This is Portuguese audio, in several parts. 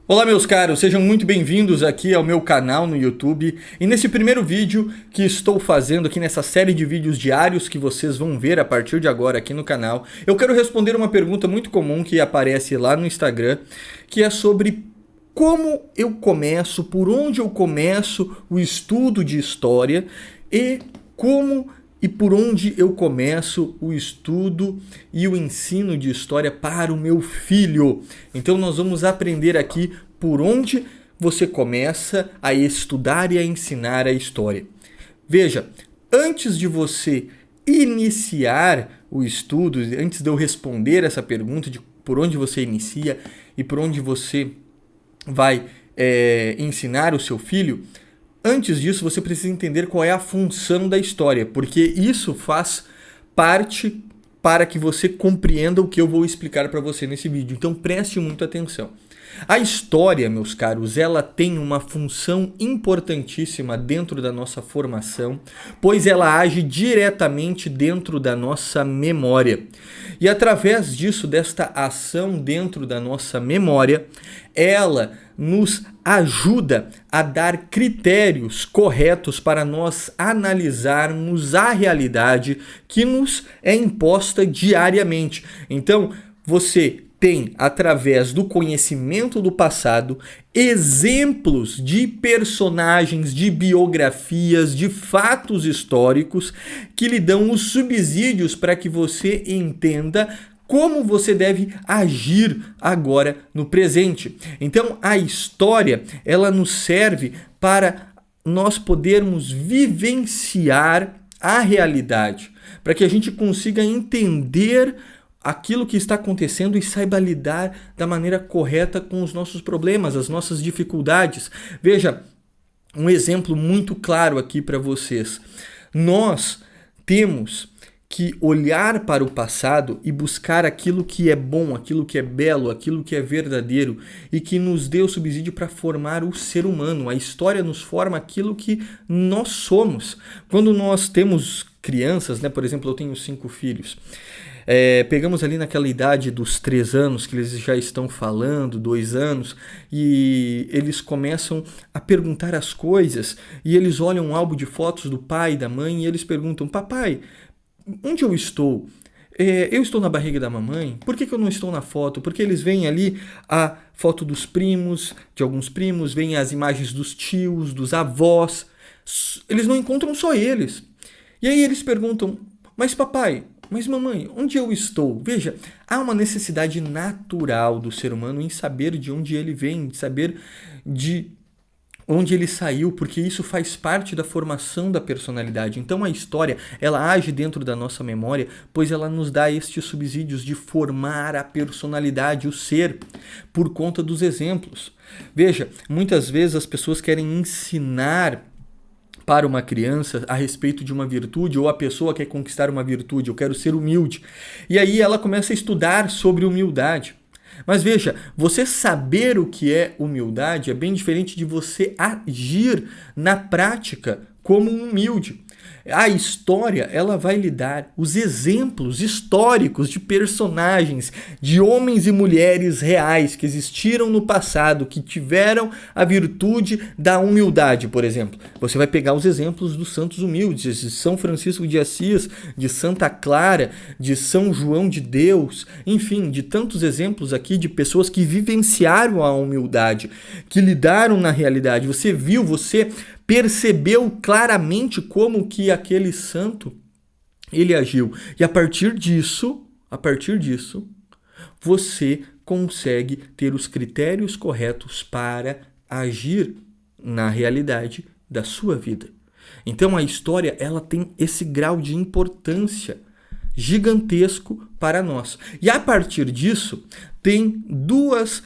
Olá meus caros, sejam muito bem-vindos aqui ao meu canal no YouTube. E nesse primeiro vídeo que estou fazendo aqui nessa série de vídeos diários que vocês vão ver a partir de agora aqui no canal, eu quero responder uma pergunta muito comum que aparece lá no Instagram, que é sobre como eu começo, por onde eu começo o estudo de história e como e por onde eu começo o estudo e o ensino de história para o meu filho. Então nós vamos aprender aqui por onde você começa a estudar e a ensinar a história. Veja, antes de você iniciar o estudo, antes de eu responder essa pergunta de por onde você inicia e por onde você vai ensinar o seu filho, antes disso, você precisa entender qual é a função da história, porque isso faz parte para que você compreenda o que eu vou explicar para você nesse vídeo. Então preste muita atenção. A história, meus caros, ela tem uma função importantíssima dentro da nossa formação, pois ela age diretamente dentro da nossa memória. E através disso, desta ação dentro da nossa memória, ela nos ajuda a dar critérios corretos para nós analisarmos a realidade que nos é imposta diariamente. Então, você tem, através do conhecimento do passado, exemplos de personagens, de biografias, de fatos históricos que lhe dão os subsídios para que você entenda como você deve agir agora no presente. Então, a história, ela nos serve para nós podermos vivenciar a realidade, para que a gente consiga entender aquilo que está acontecendo e saiba lidar da maneira correta com os nossos problemas, as nossas dificuldades. Veja, um exemplo muito claro aqui para vocês. Nós temos que olhar para o passado e buscar aquilo que é bom, aquilo que é belo, aquilo que é verdadeiro e que nos dê o subsídio para formar o ser humano. A história nos forma aquilo que nós somos. Quando nós temos crianças, né? Por exemplo, eu tenho 5 filhos. Pegamos ali naquela idade dos 3 anos, que eles já estão falando, 2 anos, e eles começam a perguntar as coisas, e eles olham um álbum de fotos do pai e da mãe, e eles perguntam: papai, onde eu estou? Eu estou na barriga da mamãe? Por que eu não estou na foto? Porque eles veem ali a foto dos primos, de alguns primos, veem as imagens dos tios, dos avós, eles não encontram só eles. E aí eles perguntam: mas papai, mas mamãe, onde eu estou? Veja, há uma necessidade natural do ser humano em saber de onde ele vem, de saber de onde ele saiu, porque isso faz parte da formação da personalidade. Então a história, ela age dentro da nossa memória, pois ela nos dá estes subsídios de formar a personalidade, o ser, por conta dos exemplos. Veja, muitas vezes as pessoas querem ensinar para uma criança a respeito de uma virtude, ou a pessoa quer conquistar uma virtude, eu quero ser humilde. E aí ela começa a estudar sobre humildade. Mas veja, você saber o que é humildade é bem diferente de você agir na prática como um humilde. A história, ela vai lhe dar os exemplos históricos de personagens, de homens e mulheres reais que existiram no passado, que tiveram a virtude da humildade, por exemplo. Você vai pegar os exemplos dos santos humildes, de São Francisco de Assis, de Santa Clara, de São João de Deus, enfim, de tantos exemplos aqui de pessoas que vivenciaram a humildade, que lidaram na realidade. Você viu, você percebeu claramente como que aquele santo ele agiu. E a partir disso, você consegue ter os critérios corretos para agir na realidade da sua vida. Então a história, ela tem esse grau de importância gigantesco para nós. E a partir disso, tem duas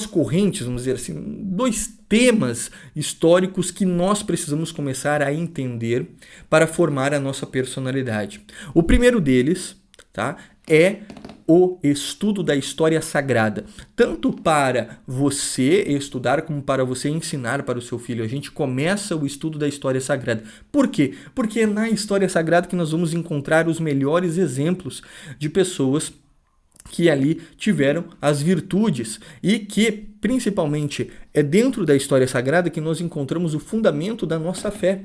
correntes, vamos dizer assim, 2 temas históricos que nós precisamos começar a entender para formar a nossa personalidade. O primeiro deles, tá, é o estudo da história sagrada, tanto para você estudar como para você ensinar para o seu filho. A gente começa o estudo da história sagrada. Por quê? Porque é na história sagrada que nós vamos encontrar os melhores exemplos de pessoas que ali tiveram as virtudes e que, principalmente, é dentro da história sagrada que nós encontramos o fundamento da nossa fé.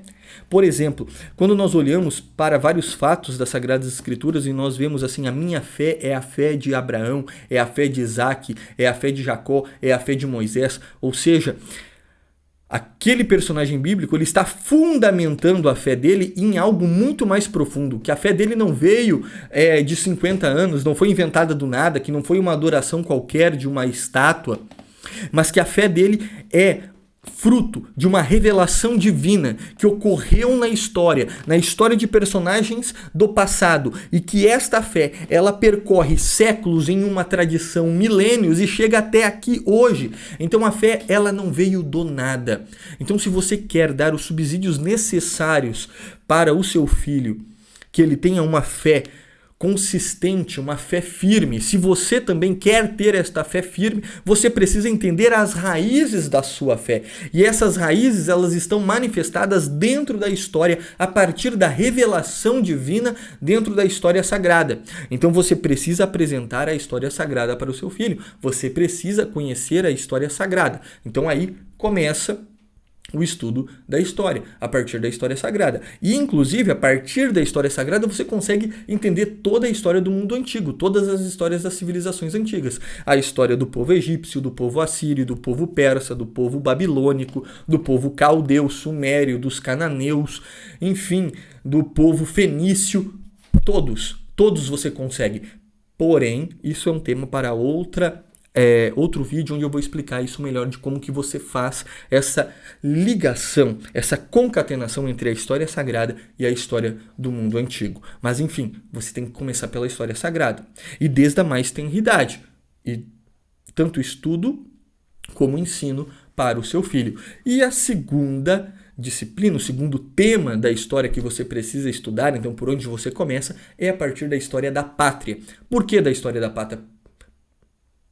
Por exemplo, quando nós olhamos para vários fatos das Sagradas Escrituras e nós vemos assim, a minha fé é a fé de Abraão, é a fé de Isaac, é a fé de Jacó, é a fé de Moisés, ou seja, aquele personagem bíblico, ele está fundamentando a fé dele em algo muito mais profundo, que a fé dele não veio de 50 anos, não foi inventada do nada, que não foi uma adoração qualquer de uma estátua, mas que a fé dele é fruto de uma revelação divina que ocorreu na história de personagens do passado, e que esta fé, ela percorre séculos em uma tradição, milênios, e chega até aqui hoje. Então a fé, ela não veio do nada. Então, se você quer dar os subsídios necessários para o seu filho, que ele tenha uma fé consistente, uma fé firme. Se você também quer ter esta fé firme, você precisa entender as raízes da sua fé. E essas raízes, elas estão manifestadas dentro da história, a partir da revelação divina dentro da história sagrada. Então você precisa apresentar a história sagrada para o seu filho. Você precisa conhecer a história sagrada. Então aí começa o estudo da história, a partir da história sagrada. E, inclusive, a partir da história sagrada, você consegue entender toda a história do mundo antigo, todas as histórias das civilizações antigas. A história do povo egípcio, do povo assírio, do povo persa, do povo babilônico, do povo caldeu, sumério, dos cananeus, enfim, do povo fenício, todos você consegue. Porém, isso é um tema para outro vídeo onde eu vou explicar isso melhor, de como que você faz essa ligação, essa concatenação entre a história sagrada e a história do mundo antigo. Mas enfim, você tem que começar pela história sagrada. E desde a mais tenridade. E tanto estudo como ensino para o seu filho. E a segunda disciplina, o segundo tema da história que você precisa estudar, então por onde você começa, é a partir da história da pátria. Por que da história da pátria?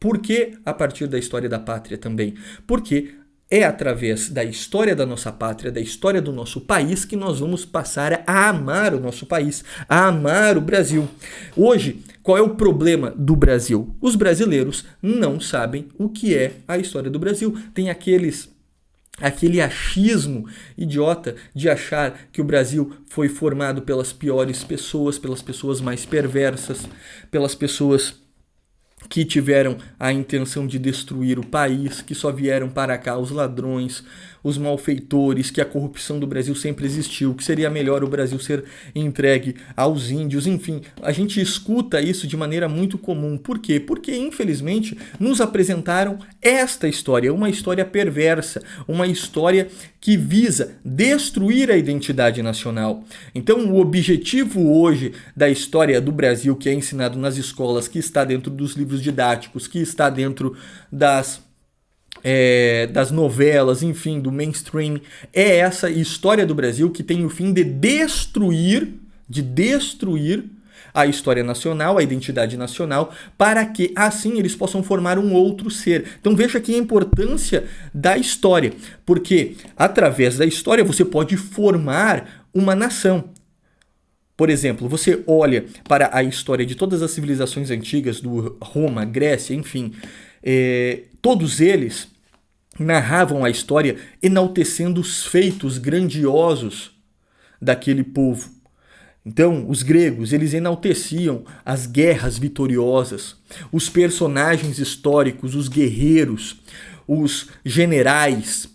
Por que a partir da história da pátria também? Porque é através da história da nossa pátria, da história do nosso país, que nós vamos passar a amar o nosso país, a amar o Brasil. Hoje, qual é o problema do Brasil? Os brasileiros não sabem o que é a história do Brasil. Tem aquele achismo idiota de achar que o Brasil foi formado pelas piores pessoas, pelas pessoas mais perversas, pelas pessoas que tiveram a intenção de destruir o país, que só vieram para cá os ladrões, os malfeitores, que a corrupção do Brasil sempre existiu, que seria melhor o Brasil ser entregue aos índios, enfim. A gente escuta isso de maneira muito comum. Por quê? Porque, infelizmente, nos apresentaram esta história, uma história perversa, uma história que visa destruir a identidade nacional. Então, o objetivo hoje da história do Brasil, que é ensinado nas escolas, que está dentro dos livros didáticos, que está dentro das novelas, enfim, do mainstream, é essa história do Brasil que tem o fim de destruir a história nacional, a identidade nacional, para que assim eles possam formar um outro ser. Então veja aqui a importância da história, porque através da história você pode formar uma nação. Por exemplo, você olha para a história de todas as civilizações antigas, do Roma, Grécia, enfim, todos eles narravam a história enaltecendo os feitos grandiosos daquele povo. Então, os gregos, eles enalteciam as guerras vitoriosas, os personagens históricos, os guerreiros, os generais,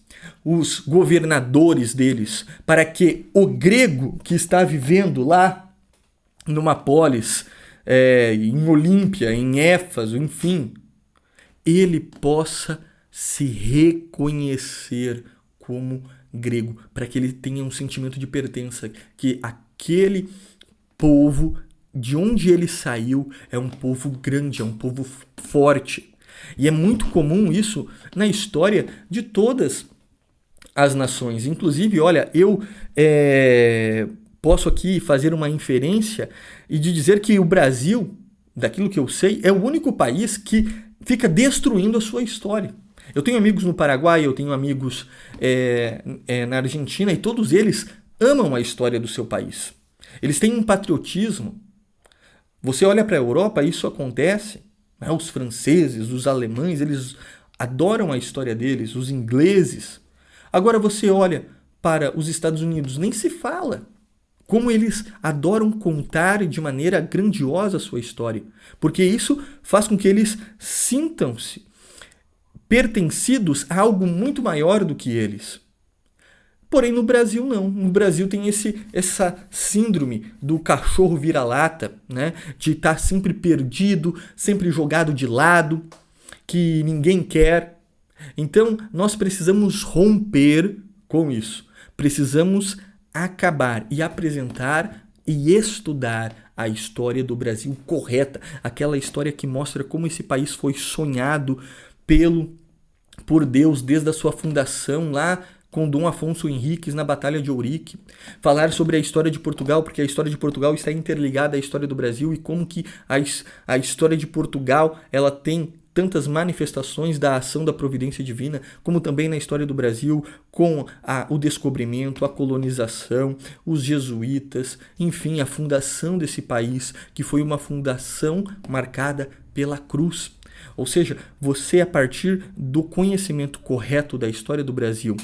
os governadores deles, para que o grego que está vivendo lá numa polis, em Olímpia, em Éfaso, enfim, ele possa se reconhecer como grego, para que ele tenha um sentimento de pertença, que aquele povo de onde ele saiu é um povo grande, é um povo forte. E é muito comum isso na história de todas as nações. Inclusive, olha, eu posso aqui fazer uma inferência e de dizer que o Brasil, daquilo que eu sei, é o único país que fica destruindo a sua história. Eu tenho amigos no Paraguai, eu tenho amigos na Argentina, e todos eles amam a história do seu país. Eles têm um patriotismo. Você olha para a Europa, isso acontece. né? Os franceses, os alemães, eles adoram a história deles, os ingleses. Agora você olha para os Estados Unidos, nem se fala. Como eles adoram contar de maneira grandiosa a sua história. Porque isso faz com que eles sintam-se pertencidos a algo muito maior do que eles. Porém, no Brasil não. No Brasil tem essa síndrome do cachorro vira-lata, né? De estar sempre perdido, sempre jogado de lado, que ninguém quer. Então, nós precisamos romper com isso. Precisamos acabar e apresentar e estudar a história do Brasil correta. Aquela história que mostra como esse país foi sonhado por Deus desde a sua fundação lá com Dom Afonso Henriques na Batalha de Ourique. Falar sobre a história de Portugal, porque a história de Portugal está interligada à história do Brasil e como que a história de Portugal ela tem tantas manifestações da ação da providência divina, como também na história do Brasil, com o descobrimento, a colonização, os jesuítas, enfim, a fundação desse país, que foi uma fundação marcada pela cruz. Ou seja, você, a partir do conhecimento correto da história do Brasil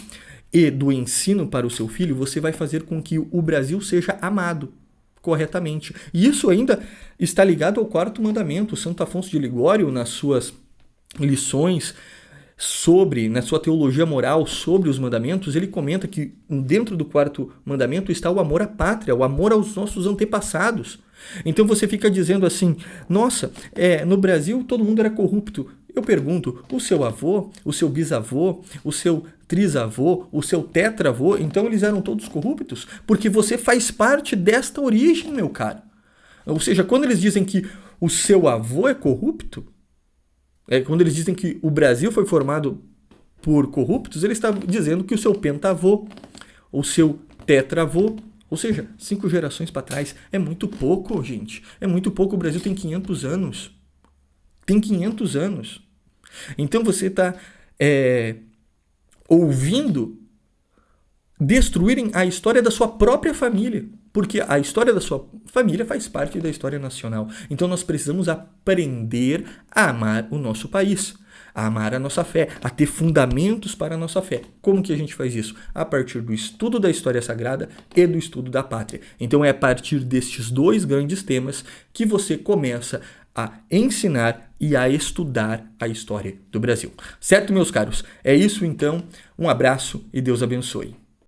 e do ensino para o seu filho, você vai fazer com que o Brasil seja amado corretamente. E isso ainda está ligado ao quarto mandamento. Santo Afonso de Ligório, nas suas lições na sua teologia moral sobre os mandamentos, ele comenta que dentro do quarto mandamento está o amor à pátria, o amor aos nossos antepassados. Então você fica dizendo assim, nossa, no Brasil todo mundo era corrupto. Eu pergunto, o seu avô, o seu bisavô, o seu trisavô, o seu tetravô, então eles eram todos corruptos? Porque você faz parte desta origem, meu caro. Ou seja, quando eles dizem que o seu avô é corrupto, quando eles dizem que o Brasil foi formado por corruptos, eles estão dizendo que o seu pentavô, o seu tetravô, ou seja, 5 gerações para trás, é muito pouco, gente. É muito pouco, o Brasil tem 500 anos. Tem 500 anos. Então você está ouvindo destruírem a história da sua própria família. Porque a história da sua família faz parte da história nacional. Então nós precisamos aprender a amar o nosso país, a amar a nossa fé, a ter fundamentos para a nossa fé. Como que a gente faz isso? A partir do estudo da história sagrada e do estudo da pátria. Então é a partir destes 2 grandes temas que você começa a ensinar e a estudar a história do Brasil. Certo, meus caros? É isso então. Um abraço e Deus abençoe.